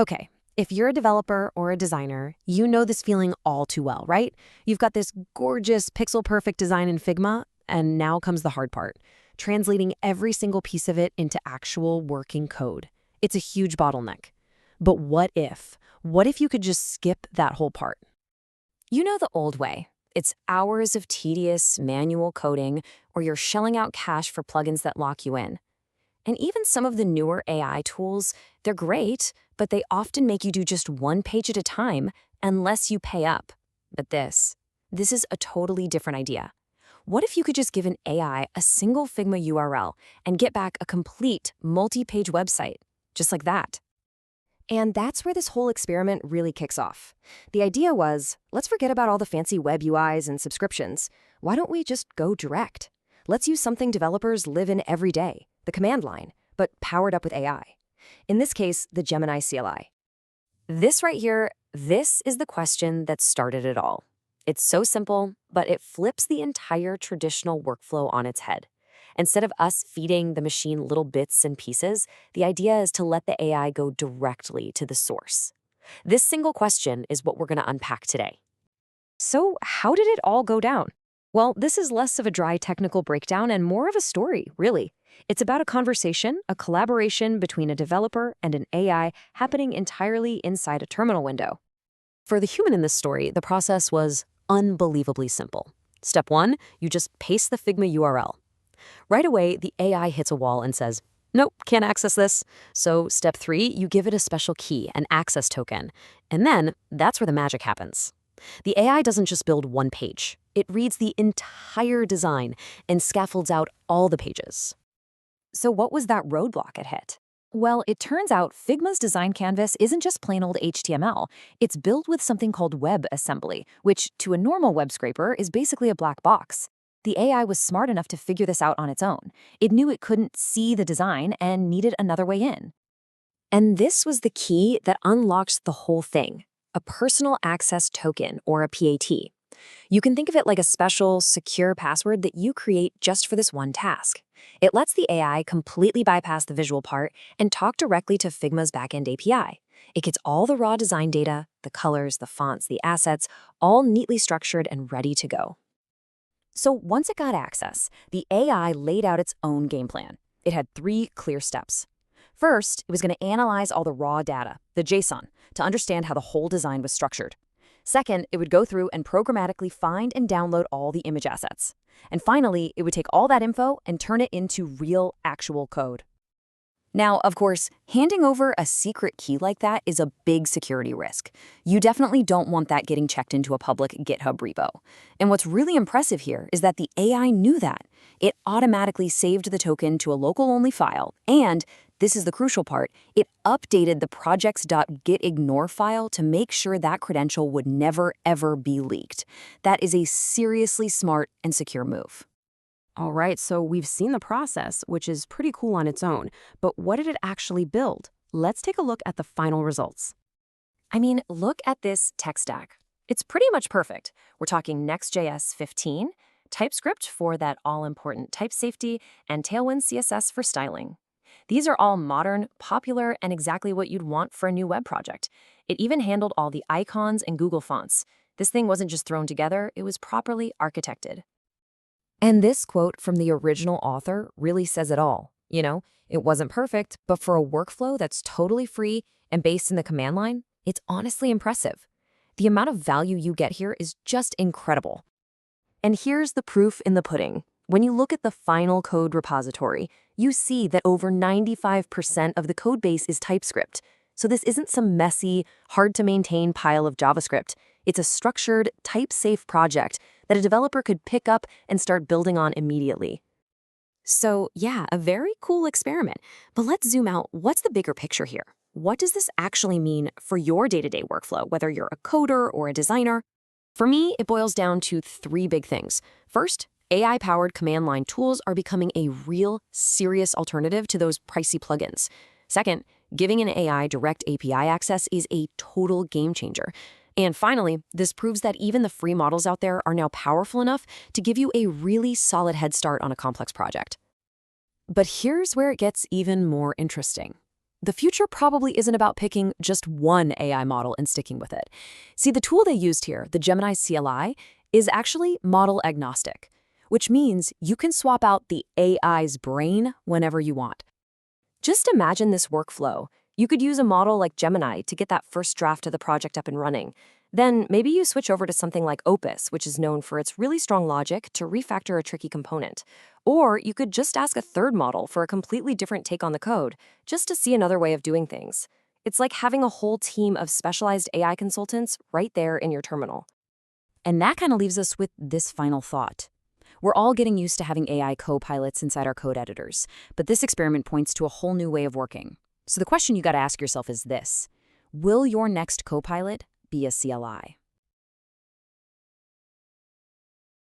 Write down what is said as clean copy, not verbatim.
Okay, if you're a developer or a designer, you know this feeling all too well, right? You've got this gorgeous pixel-perfect design in Figma, and now comes the hard part, translating every single piece of it into actual working code. It's a huge bottleneck. But what if? What if you could just skip that whole part? You know the old way. It's hours of tedious manual coding, or you're shelling out cash for plugins that lock you in. And even some of the newer AI tools, they're great, but they often make you do just one page at a time unless you pay up. But this is a totally different idea. What if you could just give an AI a single Figma URL and get back a complete multi-page website, just like that? And that's where this whole experiment really kicks off. The idea was, let's forget about all the fancy web UIs and subscriptions. Why don't we just go direct? Let's use something developers live in every day, the command line, but powered up with AI. In this case, the Gemini CLI. This right here, this is the question that started it all. It's so simple, but it flips the entire traditional workflow on its head. Instead of us feeding the machine little bits and pieces, the idea is to let the AI go directly to the source. This single question is what we're going to unpack today. So how did it all go down? Well, this is less of a dry technical breakdown and more of a story, really. It's about a conversation, a collaboration between a developer and an AI happening entirely inside a terminal window. For the human in this story, the process was unbelievably simple. Step 1, you just paste the Figma URL. Right away, the AI hits a wall and says, nope, can't access this. So step 3, you give it a special key, an access token. And then that's where the magic happens. The AI doesn't just build one page. It reads the entire design and scaffolds out all the pages. So what was that roadblock it hit? Well, it turns out Figma's design canvas isn't just plain old HTML. It's built with something called WebAssembly, which to a normal web scraper is basically a black box. The AI was smart enough to figure this out on its own. It knew it couldn't see the design and needed another way in. And this was the key that unlocked the whole thing, a personal access token, or a PAT. You can think of it like a special, secure password that you create just for this one task. It lets the AI completely bypass the visual part and talk directly to Figma's backend API. It gets all the raw design data, the colors, the fonts, the assets, all neatly structured and ready to go. So once it got access, the AI laid out its own game plan. It had 3 clear steps. First, it was going to analyze all the raw data, the JSON, to understand how the whole design was structured. Second, it would go through and programmatically find and download all the image assets. And finally, it would take all that info and turn it into real, actual code. Now, of course, handing over a secret key like that is a big security risk. You definitely don't want that getting checked into a public GitHub repo. And what's really impressive here is that the AI knew that. It automatically saved the token to a local-only file, and this is the crucial part, it updated the projects.gitignore file to make sure that credential would never, ever be leaked. That is a seriously smart and secure move. All right, so we've seen the process, which is pretty cool on its own, but what did it actually build? Let's take a look at the final results. I mean, look at this tech stack. It's pretty much perfect. We're talking Next.js 15, TypeScript for that all-important type safety, and Tailwind CSS for styling. These are all modern, popular, and exactly what you'd want for a new web project. It even handled all the icons and Google fonts. This thing wasn't just thrown together, it was properly architected. And this quote from the original author really says it all. You know, it wasn't perfect, but for a workflow that's totally free and based in the command line, it's honestly impressive. The amount of value you get here is just incredible. And here's the proof in the pudding. When you look at the final code repository, you see that over 95% of the codebase is TypeScript. So this isn't some messy, hard-to-maintain pile of JavaScript. It's a structured, type-safe project that a developer could pick up and start building on immediately. So yeah, a very cool experiment. But let's zoom out. What's the bigger picture here? What does this actually mean for your day-to-day workflow, whether you're a coder or a designer? For me, it boils down to 3 big things. First, AI-powered command line tools are becoming a real, serious alternative to those pricey plugins. Second, giving an AI direct API access is a total game changer. And finally, this proves that even the free models out there are now powerful enough to give you a really solid head start on a complex project. But here's where it gets even more interesting. the future probably isn't about picking just one AI model and sticking with it. See, the tool they used here, the Gemini CLI, is actually model agnostic, which means you can swap out the AI's brain whenever you want. Just imagine this workflow. You could use a model like Gemini to get that first draft of the project up and running. Then maybe you switch over to something like Opus, which is known for its really strong logic to refactor a tricky component. Or you could just ask a third model for a completely different take on the code, just to see another way of doing things. It's like having a whole team of specialized AI consultants right there in your terminal. And that kind of leaves us with this final thought. We're all getting used to having AI co-pilots inside our code editors, but this experiment points to a whole new way of working. So the question you got to ask yourself is this: will your next co-pilot be a CLI?